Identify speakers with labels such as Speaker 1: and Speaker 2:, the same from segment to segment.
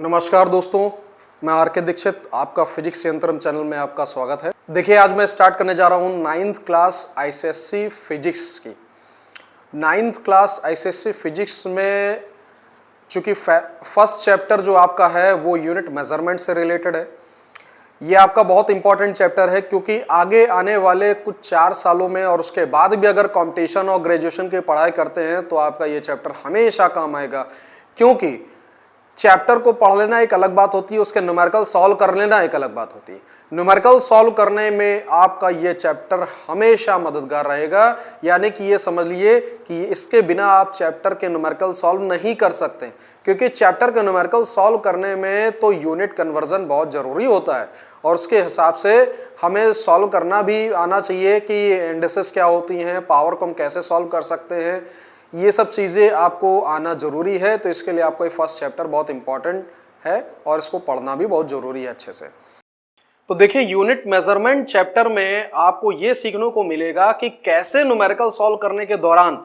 Speaker 1: नमस्कार दोस्तों, मैं आर के दीक्षित, आपका फिजिक्स यंत्रम चैनल में आपका स्वागत है। देखिए, आज मैं स्टार्ट करने जा रहा हूँ 9th क्लास आईसीएसई फिजिक्स की। 9th क्लास आईसीएसई फिजिक्स में चूंकि फर्स्ट चैप्टर जो आपका है वो यूनिट मेजरमेंट से रिलेटेड है। ये आपका बहुत इंपॉर्टेंट चैप्टर है क्योंकि आगे आने वाले कुछ 4 सालों में और उसके बाद भी अगर कॉम्पिटिशन और ग्रेजुएशन की पढ़ाई करते हैं तो आपका ये चैप्टर हमेशा काम आएगा। क्योंकि चैप्टर को पढ़ लेना एक अलग बात होती है, उसके न्यूमेरिकल सॉल्व कर लेना एक अलग बात होती है। न्यूमेरिकल सॉल्व करने में आपका ये चैप्टर हमेशा मददगार रहेगा। यानी कि ये समझ लिए कि इसके बिना आप चैप्टर के न्यूमेरिकल सॉल्व नहीं कर सकते, क्योंकि चैप्टर के न्यूमेरिकल सॉल्व करने में तो यूनिट कन्वर्जन बहुत ज़रूरी होता है और उसके हिसाब से हमें सॉल्व करना भी आना चाहिए कि इंडिसेस क्या होती हैं, पावर को हम कैसे सॉल्व कर सकते हैं। ये सब चीज़ें आपको आना ज़रूरी है। तो इसके लिए आपको ये फर्स्ट चैप्टर बहुत इंपॉर्टेंट है और इसको पढ़ना भी बहुत ज़रूरी है अच्छे से। तो देखिए, यूनिट मेजरमेंट चैप्टर में आपको ये सीखने को मिलेगा कि कैसे न्यूमेरिकल सॉल्व करने के दौरान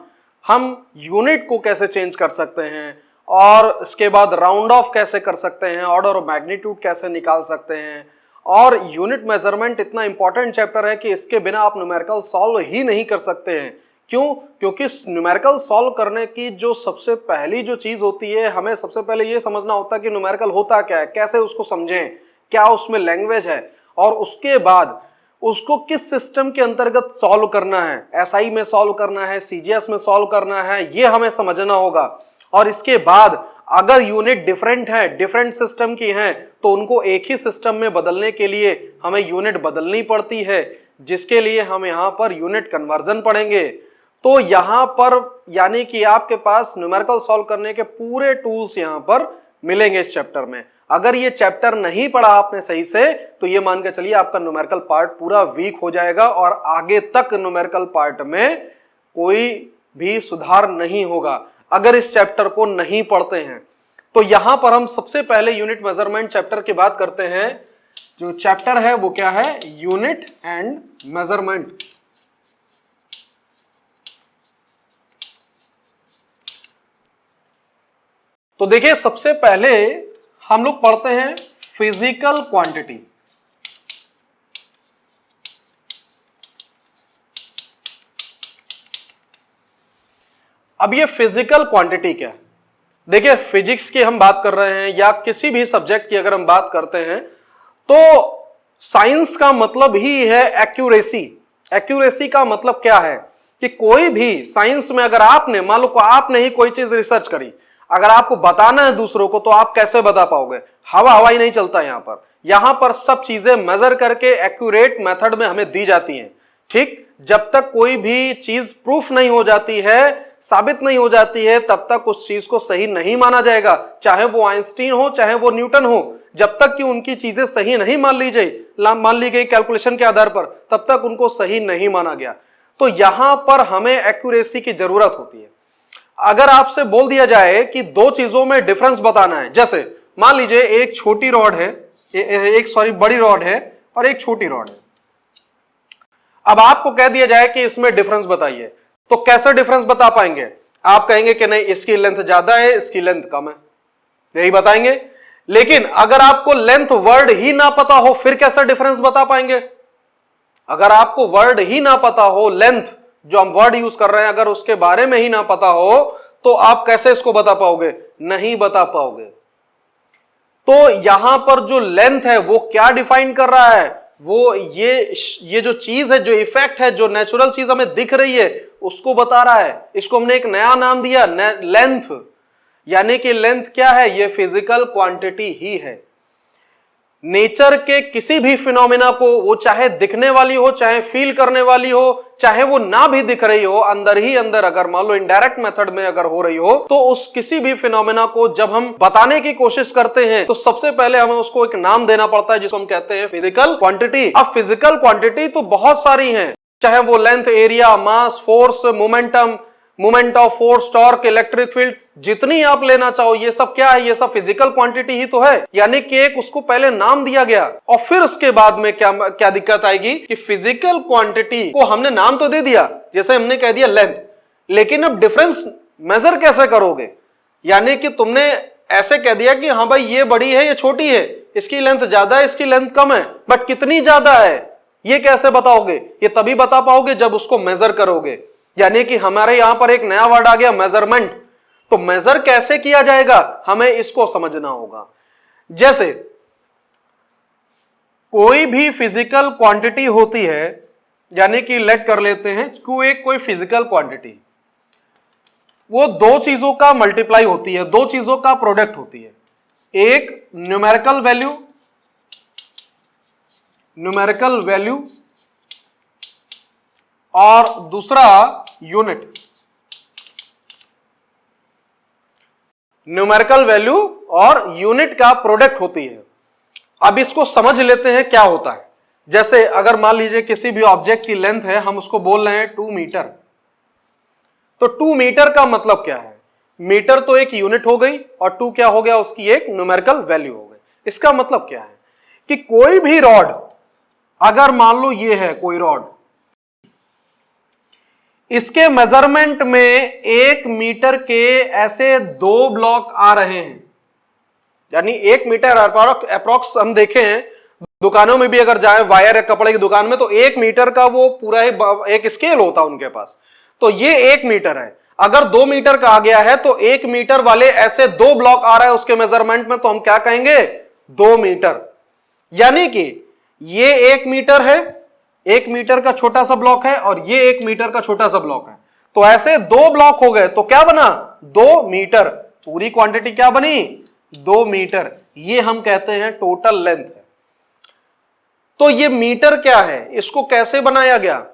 Speaker 1: हम यूनिट को कैसे चेंज कर सकते हैं और इसके बाद राउंड ऑफ कैसे कर सकते हैं, ऑर्डर ऑफ मैग्नीट्यूड कैसे निकाल सकते हैं। और यूनिट मेजरमेंट इतना इंपॉर्टेंट चैप्टर है कि इसके बिना आप न्यूमेरिकल सॉल्व ही नहीं कर सकते हैं। क्यों? क्योंकि न्यूमेरिकल सॉल्व करने की जो सबसे पहली जो चीज होती है, हमें सबसे पहले ये समझना होता है कि न्यूमेरिकल होता क्या है, कैसे उसको समझें, क्या उसमें लैंग्वेज है, और उसके बाद उसको किस सिस्टम के अंतर्गत सॉल्व करना है, एसआई में सॉल्व करना है, सीजीएस में सॉल्व करना है, ये हमें समझना होगा। और इसके बाद अगर यूनिट डिफरेंट है, डिफरेंट सिस्टम की हैं, तो उनको एक ही सिस्टम में बदलने के लिए हमें यूनिट बदलनी पड़ती है, जिसके लिए हम यहाँ पर यूनिट कन्वर्जन पढ़ेंगे। तो यहाँ पर यानी कि आपके पास न्यूमेरिकल सॉल्व करने के पूरे टूल्स यहाँ पर मिलेंगे इस चैप्टर में। अगर ये चैप्टर नहीं पढ़ा आपने सही से तो ये मान के चलिए आपका न्यूमेरिकल पार्ट पूरा वीक हो जाएगा और आगे तक न्यूमेरिकल पार्ट में कोई भी सुधार नहीं होगा अगर इस चैप्टर को नहीं पढ़ते हैं। तो यहां पर हम सबसे पहले यूनिट मेजरमेंट चैप्टर की बात करते हैं। जो चैप्टर है वो क्या है? Unit and measurement. तो देखिए, सबसे पहले हम लोग पढ़ते हैं फिजिकल क्वांटिटी। अब ये फिजिकल क्वांटिटी क्या है? देखिए, फिजिक्स की हम बात कर रहे हैं या किसी भी सब्जेक्ट की अगर हम बात करते हैं तो साइंस का मतलब ही है एक्यूरेसी। एक्यूरेसी का मतलब क्या है कि कोई भी साइंस में अगर आपने मान लो आपने ही कोई चीज रिसर्च करी, अगर आपको बताना है दूसरों को तो आप कैसे बता पाओगे? हवा ही नहीं चलता। यहां पर सब चीजें मेजर करके एक्यूरेट मेथड में हमें दी जाती हैं। ठीक, जब तक कोई भी चीज प्रूफ नहीं हो जाती है, साबित नहीं हो जाती है, तब तक उस चीज को सही नहीं माना जाएगा। चाहे वो आइंस्टीन हो, चाहे वो न्यूटन हो, जब तक कि उनकी चीजें सही नहीं मान ली गई कैलकुलेशन के आधार पर, तब तक उनको सही नहीं माना गया। तो यहां पर हमें एक्यूरेसी की जरूरत होती है। अगर आपसे बोल दिया जाए कि दो चीजों में डिफरेंस बताना है, जैसे मान लीजिए एक छोटी रॉड है, बड़ी रॉड है और एक छोटी रॉड है। अब आपको कह दिया जाए कि इसमें डिफरेंस बताइए, तो कैसे डिफरेंस बता पाएंगे? आप कहेंगे कि नहीं, इसकी लेंथ ज्यादा है, इसकी लेंथ कम है, यही बताएंगे। लेकिन अगर आपको लेंथ वर्ड ही ना पता हो, फिर कैसे डिफरेंस बता पाएंगे? अगर आपको वर्ड ही ना पता हो, लेंथ जो हम वर्ड यूज कर रहे हैं, अगर उसके बारे में ही ना पता हो, तो आप कैसे इसको बता पाओगे? नहीं बता पाओगे। तो यहां पर जो लेंथ है वो क्या डिफाइन कर रहा है? वो ये जो चीज है, जो इफेक्ट है, जो नेचुरल चीज हमें दिख रही है, उसको बता रहा है। इसको हमने एक नया नाम दिया, लेंथ। यानी कि लेंथ क्या है? ये फिजिकल क्वांटिटी ही है। नेचर के किसी भी फिनोमिना को, वो चाहे दिखने वाली हो, चाहे फील करने वाली हो, चाहे वो ना भी दिख रही हो, अंदर ही अंदर अगर मान लो इनडायरेक्ट मेथड में अगर हो रही हो, तो उस किसी भी फिनोमिना को जब हम बताने की कोशिश करते हैं तो सबसे पहले हमें उसको एक नाम देना पड़ता है, जिसको हम कहते हैं फिजिकल क्वांटिटी। अब फिजिकल क्वांटिटी तो बहुत सारी हैं, चाहे वो length, area, mass, force, momentum, moment of force, torque, electric field, जितनी आप लेना चाहो, ये सब क्या है? ये सब फिजिकल क्वांटिटी ही तो है। यानी कि एक उसको पहले नाम दिया गया और फिर उसके बाद में क्या दिक्कत आएगी कि फिजिकल क्वांटिटी को हमने नाम तो दे दिया, जैसे हमने कह दिया लेंथ, लेकिन अब डिफरेंस मेजर कैसे करोगे? यानी कि तुमने ऐसे कह दिया कि हाँ भाई ये बड़ी है ये छोटी है, इसकी लेंथ ज्यादा है इसकी लेंथ कम है, बट कितनी ज्यादा है ये कैसे बताओगे? ये तभी बता पाओगे जब उसको मेजर करोगे। यानी कि हमारे यहां पर एक नया वर्ड आ गया मेजरमेंट। तो मेजर कैसे किया जाएगा हमें इसको समझना होगा। जैसे कोई भी फिजिकल क्वांटिटी होती है, यानी कि लेट कर लेते हैं कोई फिजिकल क्वांटिटी, वो दो चीजों का मल्टीप्लाई होती है, दो चीजों का प्रोडक्ट होती है। एक न्यूमेरिकल वैल्यू और दूसरा यूनिट। न्यूमेरिकल वैल्यू और यूनिट का प्रोडक्ट होती है। अब इसको समझ लेते हैं क्या होता है। जैसे अगर मान लीजिए किसी भी ऑब्जेक्ट की लेंथ है, हम उसको बोल रहे हैं 2 मीटर, तो 2 मीटर का मतलब क्या है? मीटर तो एक यूनिट हो गई और 2 क्या हो गया? उसकी एक न्यूमेरिकल वैल्यू हो गई। इसका मतलब क्या है कि कोई भी रॉड, अगर मान लो ये है कोई रॉड, इसके मेजरमेंट में 1 मीटर के ऐसे 2 ब्लॉक आ रहे हैं, यानी 1 मीटर अप्रॉक्स हम देखें हैं दुकानों में भी अगर जाए वायर या कपड़े की दुकान में, तो 1 मीटर का वो पूरा एक स्केल होता है उनके पास। तो ये 1 मीटर है। अगर 2 मीटर का आ गया है तो 1 मीटर वाले ऐसे 2 ब्लॉक आ रहा है उसके मेजरमेंट में, तो हम क्या कहेंगे? 2 मीटर। यानी कि ये 1 मीटर है, 1 मीटर का छोटा सा ब्लॉक है, और ये 1 मीटर का छोटा सा ब्लॉक है। तो ऐसे 2 ब्लॉक हो गए तो क्या बना? 2 मीटर। पूरी क्वांटिटी क्या बनी? 2 मीटर। ये हम कहते हैं टोटल लेंथ है। तो ये मीटर क्या है, इसको कैसे बनाया गया?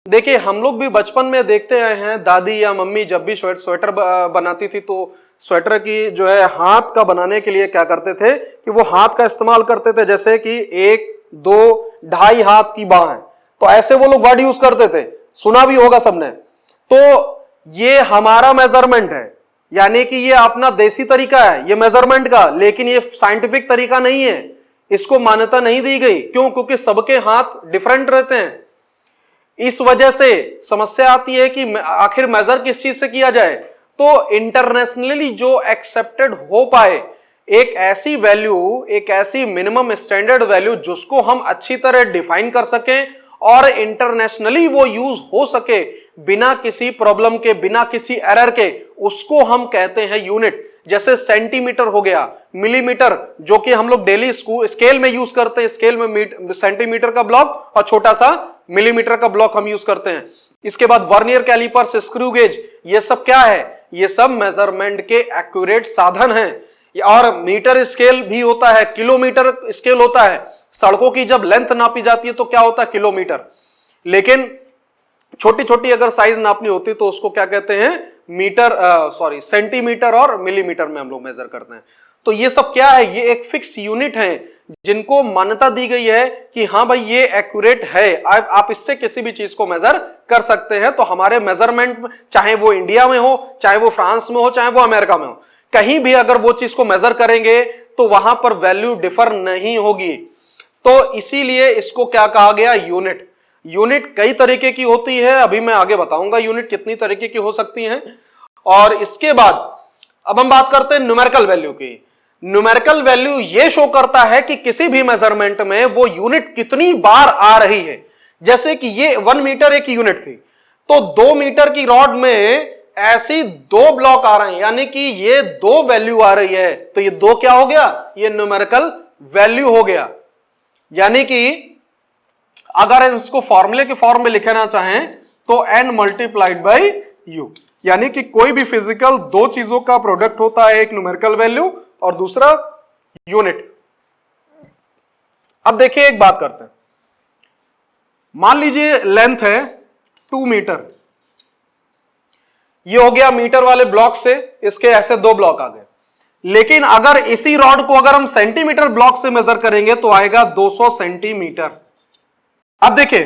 Speaker 1: देखिए हम लोग भी बचपन में देखते आए हैं, दादी या मम्मी जब भी स्वेटर बनाती थी तो स्वेटर की जो है हाथ का बनाने के लिए क्या करते थे कि वो हाथ का इस्तेमाल करते थे। जैसे कि 1, 2, 2.5 हाथ की बांह है, तो ऐसे वो लोग वर्ड यूज करते थे, सुना भी होगा सबने। तो ये हमारा मेजरमेंट है, यानी कि ये अपना देसी तरीका है ये मेजरमेंट का, लेकिन ये साइंटिफिक तरीका नहीं है, इसको मान्यता नहीं दी गई। क्यों? क्योंकि सबके हाथ डिफरेंट रहते हैं। इस वजह से समस्या आती है कि आखिर मेजर किस चीज से किया जाए। तो इंटरनेशनली जो एक्सेप्टेड हो पाए एक ऐसी वैल्यू, एक ऐसी मिनिमम स्टैंडर्ड वैल्यू जिसको हम अच्छी तरह डिफाइन कर सकें और इंटरनेशनली वो यूज हो सके बिना किसी प्रॉब्लम के, बिना किसी एरर के, उसको हम कहते हैं यूनिट। जैसे सेंटीमीटर हो गया, मिलीमीटर जो कि हम लोग डेली स्केल में यूज करते हैं, स्केल में सेंटीमीटर का ब्लॉक और छोटा सा मिलीमीटर का ब्लॉक हम यूज करते हैं। इसके बाद वर्नियर कैलिपर्स, स्क्रू गेज, ये सब क्या है? ये सब मेजरमेंट के एक्यूरेट साधन हैं। और मीटर स्केल भी होता है, किलोमीटर स्केल होता है। सड़कों की जब लेंथ नापी जाती है तो क्या होता है? किलोमीटर। लेकिन छोटी छोटी अगर साइज नापनी होती तो उसको क्या कहते हैं? सेंटीमीटर और मिलीमीटर में हम लोग मेजर करते हैं। तो ये सब क्या है? ये एक फिक्स यूनिट है जिनको मान्यता दी गई है कि हाँ भाई ये एक्यूरेट है, आप इससे किसी भी चीज को मेजर कर सकते हैं। तो हमारे मेजरमेंट, चाहे वो इंडिया में हो, चाहे वो फ्रांस में हो, चाहे वो अमेरिका में हो, कहीं भी अगर वो चीज को मेजर करेंगे तो वहां पर वैल्यू डिफर नहीं होगी। तो इसीलिए इसको क्या कहा गया? यूनिट। यूनिट कई तरीके की होती है, अभी मैं आगे बताऊंगा यूनिट कितनी तरीके की हो सकती हैं। और इसके बाद अब हम बात करते हैं न्यूमेरिकल वैल्यू की। न्यूमेरिकल वैल्यू ये शो करता है कि किसी भी मेजरमेंट में वो यूनिट कितनी बार आ रही है। जैसे कि ये 1 मीटर एक यूनिट थी, तो 2 मीटर की रॉड में ऐसी 2 ब्लॉक आ रहे हैं, यानी कि ये 2 वैल्यू आ रही है। तो ये 2 क्या हो गया? ये न्यूमेरिकल वैल्यू हो गया। यानी कि अगर हम इसको फॉर्मूले के फॉर्म में लिखना चाहें तो n मल्टीप्लाइड बाई u, यानी कि कोई भी फिजिकल 2 चीजों का प्रोडक्ट होता है, एक न्यूमेरिकल वैल्यू और दूसरा यूनिट। अब देखिए एक बात करते हैं, मान लीजिए लेंथ है 2 मीटर, ये हो गया मीटर वाले ब्लॉक से इसके ऐसे 2 ब्लॉक आ गए। लेकिन अगर इसी रॉड को अगर हम सेंटीमीटर ब्लॉक से मेजर करेंगे तो आएगा 200 सेंटीमीटर। अब देखिए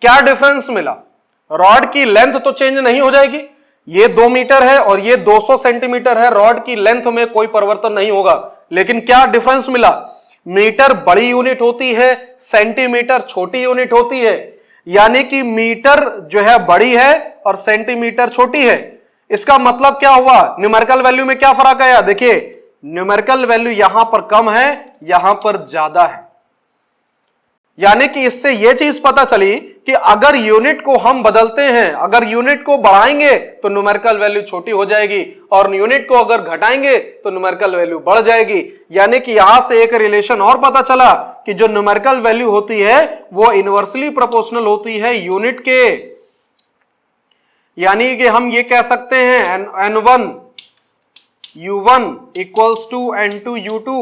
Speaker 1: क्या डिफरेंस मिला? रॉड की लेंथ तो चेंज नहीं हो जाएगी, ये 2 मीटर है और ये 200 सेंटीमीटर है, रॉड की लेंथ में कोई परिवर्तन नहीं होगा। लेकिन क्या डिफरेंस मिला? मीटर बड़ी यूनिट होती है, सेंटीमीटर छोटी यूनिट होती है। यानी कि मीटर जो है बड़ी है और सेंटीमीटर छोटी है। इसका मतलब क्या हुआ? न्यूमेरिकल वैल्यू में क्या फर्क आया? देखिए न्यूमेरिकल वैल्यू यहां पर कम है, यहां पर ज्यादा है। यानी कि इससे यह चीज पता चली कि अगर यूनिट को हम बदलते हैं, अगर यूनिट को बढ़ाएंगे तो न्यूमेरिकल वैल्यू छोटी हो जाएगी, और यूनिट को अगर घटाएंगे तो न्यूमेरिकल वैल्यू बढ़ जाएगी। यानी कि यहां से एक रिलेशन और पता चला कि जो न्यूमेरिकल वैल्यू होती है वो इनवर्सली प्रोपोर्शनल होती है यूनिट के। यानी कि हम ये कह सकते हैं N1 U1 equals to N2 U2।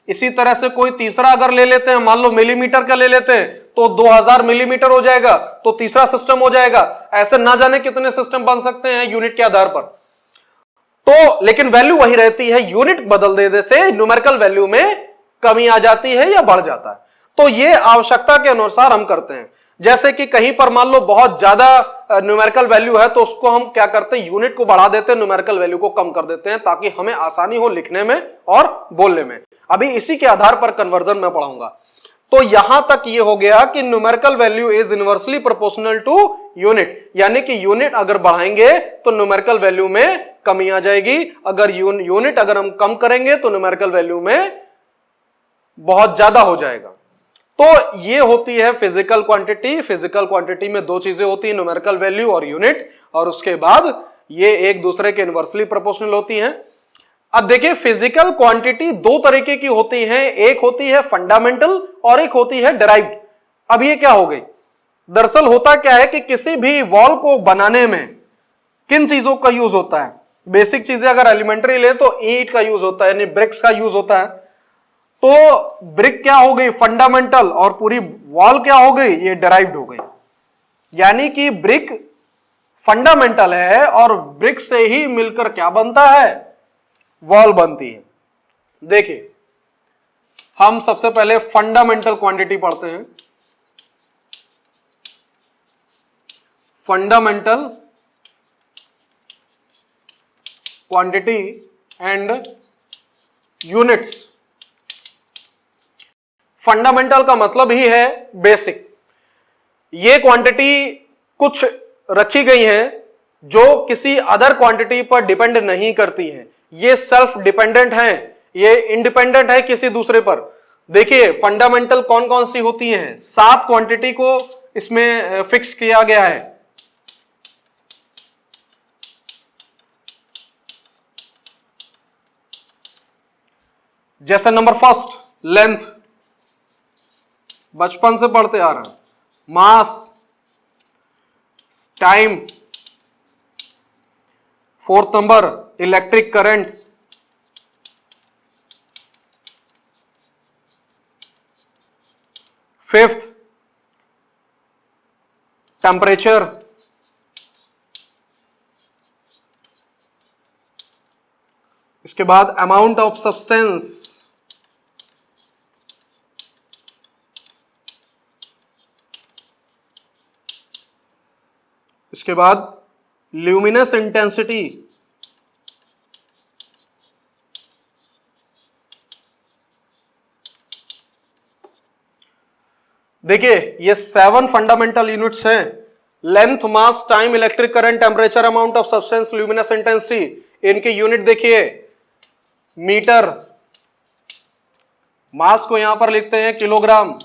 Speaker 1: इसी तरह से कोई तीसरा अगर ले लेते हैं, मान लो मिलीमीटर का ले लेते हैं, तो 2000 मिलीमीटर हो जाएगा, तो तीसरा सिस्टम हो जाएगा। ऐसे ना जाने कितने सिस्टम बन सकते हैं यूनिट के आधार पर। तो लेकिन वैल्यू वही रहती है, यूनिट बदल देने से न्यूमेरिकल वैल्यू में कमी आ जाती है या बढ़ जाता है। तो ये आवश्यकता के अनुसार हम करते हैं। जैसे कि कहीं पर मान लो बहुत ज्यादा न्यूमेरिकल वैल्यू है, तो उसको हम क्या करते हैं, यूनिट को बढ़ा देते हैं, न्यूमेरिकल वैल्यू को कम कर देते हैं, ताकि हमें आसानी हो लिखने में और बोलने में। अभी इसी के आधार पर कन्वर्जन में पढ़ाऊंगा। तो यहां तक ये हो गया कि numerical value is inversely proportional to unit, यानी कि यूनिट अगर बढ़ाएंगे तो न्यूमेरिकल वैल्यू में कमी आ जाएगी, अगर यूनिट अगर हम कम करेंगे तो न्यूमेरिकल वैल्यू में बहुत ज्यादा हो जाएगा। तो ये होती है फिजिकल क्वांटिटी। फिजिकल क्वांटिटी में दो चीजें होती है, न्यूमेरिकल वैल्यू और यूनिट, और उसके बाद ये एक दूसरे के इनवर्सली प्रोपोर्शनल होती हैं। अब देखिए फिजिकल क्वांटिटी दो तरीके की होती हैं, एक होती है फंडामेंटल और एक होती है डिराइव्ड। अब ये क्या हो गई, दरअसल होता क्या है कि किसी भी वॉल को बनाने में किन चीजों का यूज होता है, बेसिक चीजें अगर एलिमेंट्री ले तो ईंट का यूज होता है, यानी ब्रिक्स का यूज होता है। तो ब्रिक क्या हो गई, फंडामेंटल, और पूरी वॉल क्या हो गई, ये डिराइव्ड हो गई। यानी कि ब्रिक फंडामेंटल है और ब्रिक से ही मिलकर क्या बनता है, वॉल बनती है। देखिए हम सबसे पहले फंडामेंटल क्वांटिटी पढ़ते हैं। Fundamental quantity and units. Fundamental का मतलब ही है बेसिक। ये क्वांटिटी कुछ रखी गई है जो किसी अदर क्वांटिटी पर डिपेंड नहीं करती है, ये सेल्फ डिपेंडेंट है, ये इंडिपेंडेंट है किसी दूसरे पर। देखिए फंडामेंटल कौन कौन सी होती हैं, 7 क्वांटिटी को इसमें फिक्स किया गया है। जैसे नंबर फर्स्ट लेंथ, बचपन से पढ़ते आ रहे हैं। Mass, time, fourth number electric current, fifth temperature, इसके बाद अमाउंट ऑफ सब्सटेंस, इसके बाद ल्यूमिनस इंटेंसिटी, देखिए ये 7 फंडामेंटल यूनिट्स हैं। Length, mass, time, electric current, temperature, amount of substance, luminous intensity. इनके यूनिट देखिए, मीटर, मास को यहां पर लिखते हैं किलोग्राम,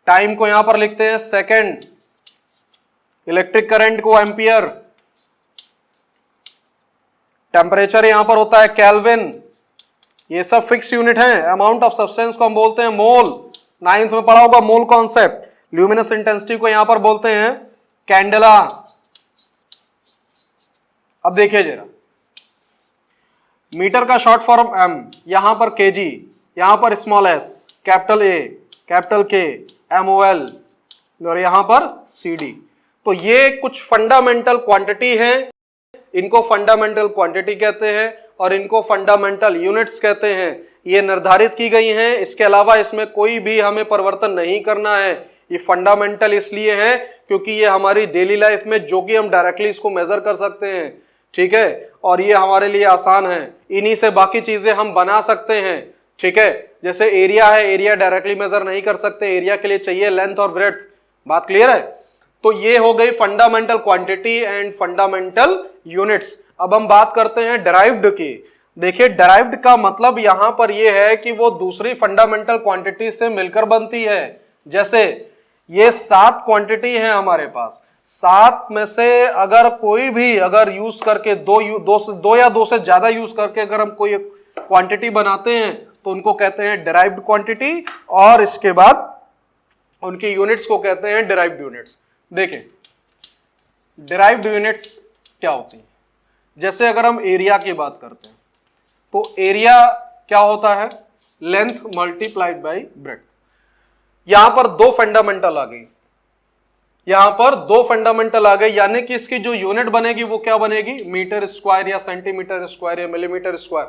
Speaker 1: टाइम को यहां पर लिखते हैं सेकंड, इलेक्ट्रिक करंट को एम्पियर, टेम्परेचर यहां पर होता है केल्विन। ये सब फिक्स यूनिट हैं। अमाउंट ऑफ सब्सटेंस को हम बोलते हैं मोल, 9th में पढ़ा होगा मोल कॉन्सेप्ट। ल्यूमिनस इंटेंसिटी को यहां पर बोलते हैं कैंडेला। अब देखिए जरा, मीटर का शॉर्ट फॉर्म एम, यहां पर केजी, यहां पर small S, capital A, capital के, MOL, और यहां पर CD। तो ये कुछ फंडामेंटल क्वांटिटी है, इनको फंडामेंटल क्वांटिटी कहते हैं और इनको फंडामेंटल यूनिट्स कहते हैं। ये निर्धारित की गई हैं, इसके अलावा इसमें कोई भी हमें परिवर्तन नहीं करना है। ये फंडामेंटल इसलिए है क्योंकि ये हमारी डेली लाइफ में जो कि हम डायरेक्टली इसको मेजर कर सकते हैं, ठीक है, और ये हमारे लिए आसान है। इन्हीं से बाकी चीजें हम बना सकते हैं, ठीक है। जैसे एरिया है, एरिया डायरेक्टली मेजर नहीं कर सकते, एरिया के लिए चाहिए लेंथ और ब्रेड्थ। बात क्लियर है? तो ये हो गई fundamental quantity and fundamental units. अब हम बात करते हैं डिराइव्ड की। देखिए डिराइव्ड का मतलब यहां पर यह है कि वो दूसरी फंडामेंटल क्वांटिटी से मिलकर बनती है। जैसे ये 7 क्वांटिटी है हमारे पास, 7 में से अगर कोई भी अगर यूज करके दो या दो से ज्यादा यूज करके अगर हम कोई क्वांटिटी बनाते हैं तो उनको कहते हैं डिराइव्ड क्वांटिटी, और इसके बाद उनकी यूनिट्स को कहते हैं डिराइव्ड यूनिट्स। देखिए डिराइव्ड यूनिट्स क्या होती है, जैसे अगर हम एरिया की बात करते हैं तो एरिया क्या होता है, लेंथ मल्टीप्लाइड बाई ब्रेड्थ। यहां पर 2 फंडामेंटल आ गई, यहां पर 2 फंडामेंटल आ गए, यानी कि इसकी जो यूनिट बनेगी वो क्या बनेगी, मीटर स्क्वायर या सेंटीमीटर स्क्वायर या मिलीमीटर स्क्वायर।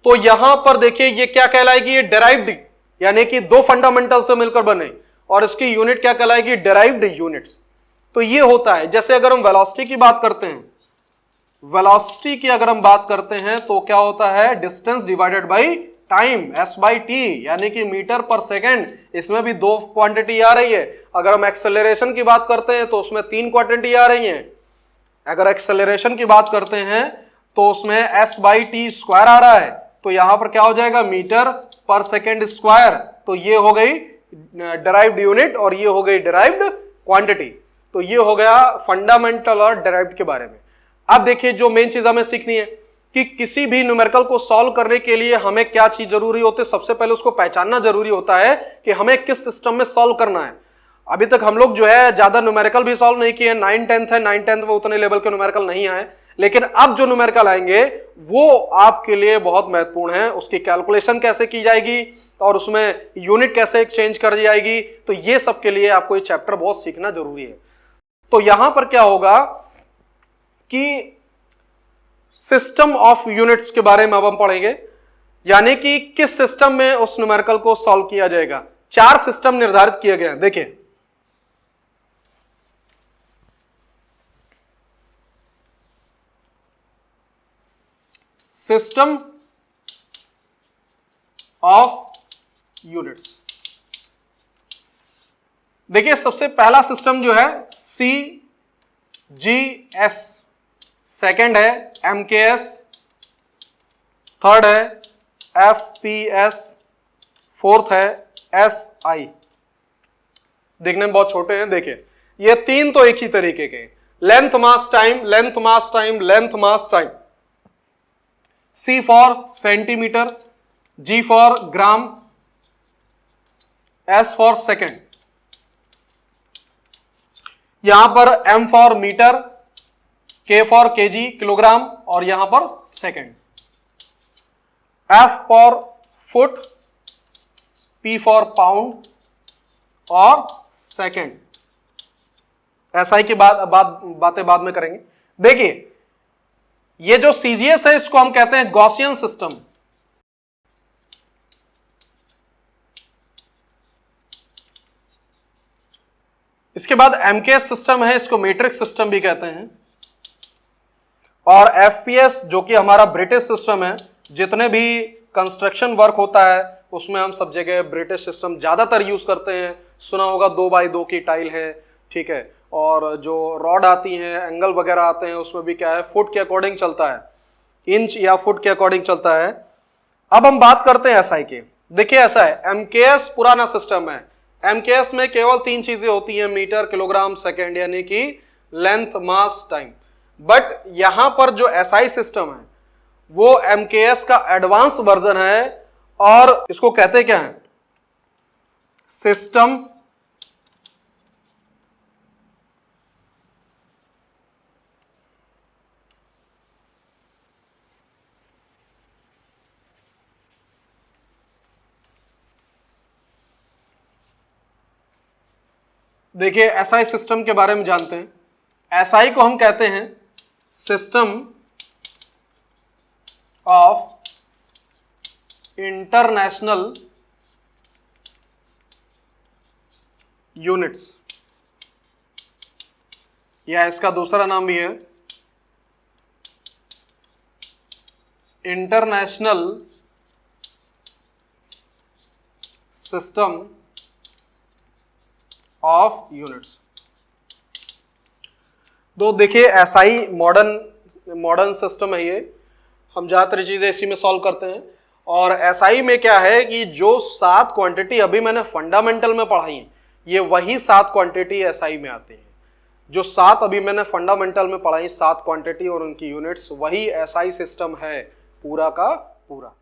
Speaker 1: तो यहां पर देखिए ये क्या कहलाएगी, ये डिराइव्ड, यानी कि 2 फंडामेंटल से मिलकर बने, और इसकी यूनिट क्या कहलाएगी, डिराइव्ड यूनिट्स। तो ये होता है। जैसे अगर हम वेलोसिटी की बात करते हैं, वेलोसिटी की अगर हम बात करते हैं तो क्या होता है, distance divided by time, s/t, यानी कि मीटर पर सेकेंड। इसमें भी 2 क्वांटिटी आ रही है। अगर हम एक्सेलरेशन की बात करते हैं तो उसमें 3 क्वांटिटी आ रही हैं। अगर एक्सेलरेशन की बात करते हैं तो उसमें s/t स्क्वायर आ रहा है, तो यहां पर क्या हो जाएगा, मीटर पर सेकेंड स्क्वायर। तो ये हो गई डिराइव्ड यूनिट और ये हो गई डिराइव्ड क्वांटिटी। तो ये हो गया फंडामेंटल और डिराइव्ड के बारे में। अब देखिए जो मेन चीज हमें सीखनी है कि किसी भी न्यूमेरिकल को सॉल्व करने के लिए हमें क्या चीज जरूरी होती है, सबसे पहले उसको पहचानना जरूरी होता है कि हमें किस सिस्टम में सॉल्व करना है। अभी तक हम लोग जो है ज्यादा न्यूमेरिकल भी सॉल्व नहीं किए, 9th 10th है, 9th 10th में उतने लेवल के न्यूमेरिकल नहीं आए, लेकिन अब जो न्यूमेरिकल आएंगे वो आपके लिए बहुत महत्वपूर्ण है। उसकी कैलकुलेशन कैसे की जाएगी और उसमें यूनिट कैसे चेंज कर जाएगी, तो ये सब के लिए आपको ये चैप्टर बहुत सीखना जरूरी है। तो यहां पर क्या होगा कि सिस्टम ऑफ यूनिट्स के बारे में अब हम पढ़ेंगे, यानी कि किस सिस्टम में उस न्यूमेरिकल को सॉल्व किया जाएगा। 4 सिस्टम निर्धारित किए गए हैं। देखिए सिस्टम ऑफ यूनिट्स, देखिए सबसे पहला सिस्टम जो है CGS, सेकंड है MKS, थर्ड है FPS, फोर्थ है SI। देखने में बहुत छोटे हैं। देखिए ये 3 तो एक ही तरीके के, length mass time, length mass time, length mass time. C for centimetre, G for gram, S for second. यहां पर M for metre, K for KG kilogram, और यहां पर second. F for foot, P for pound और second. SI की बातें बाद में करेंगे। देखिए ये जो CGS है इसको हम कहते हैं गॉसियन सिस्टम। इसके बाद MKS सिस्टम है, इसको मैट्रिक्स सिस्टम भी कहते हैं। और FPS जो कि हमारा ब्रिटिश सिस्टम है, जितने भी कंस्ट्रक्शन वर्क होता है उसमें हम सब जगह ब्रिटिश सिस्टम ज्यादातर यूज करते हैं। सुना होगा 2x2 की टाइल है, ठीक है, और जो रॉड आती हैं, एंगल वगैरह आते हैं, उसमें भी क्या है, फुट के अकॉर्डिंग चलता है, इंच या फुट के अकॉर्डिंग चलता है। अब हम बात करते हैं SI की। देखिए ऐसा है, MKS पुराना सिस्टम है। MKS में केवल 3 चीजें होती हैं, मीटर, किलोग्राम, सेकेंड, यानी कि लेंथ, मास, टाइम। बट यहां पर जो SI सिस्टम है वो MKS का एडवांस वर्जन है, और इसको कहते क्या है, सिस्टम देखिए SI सिस्टम के बारे में जानते हैं। SI को हम कहते हैं सिस्टम ऑफ इंटरनेशनल यूनिट्स, या इसका दूसरा नाम भी है इंटरनेशनल सिस्टम ऑफ यूनिट्स। तो देखिए SI मॉडर्न मॉडर्न सिस्टम है ये, हम ज़्यादातर चीज़ें इसी में सॉल्व करते हैं। और एसआई में क्या है कि जो 7 क्वांटिटी अभी मैंने फंडामेंटल में पढ़ाई है, ये वही 7 क्वांटिटी एसआई में आती हैं। जो 7 अभी मैंने फंडामेंटल में पढ़ाई 7 क्वांटिटी और उनकी यूनिट्स, वही एसआई सिस्टम है पूरा का पूरा।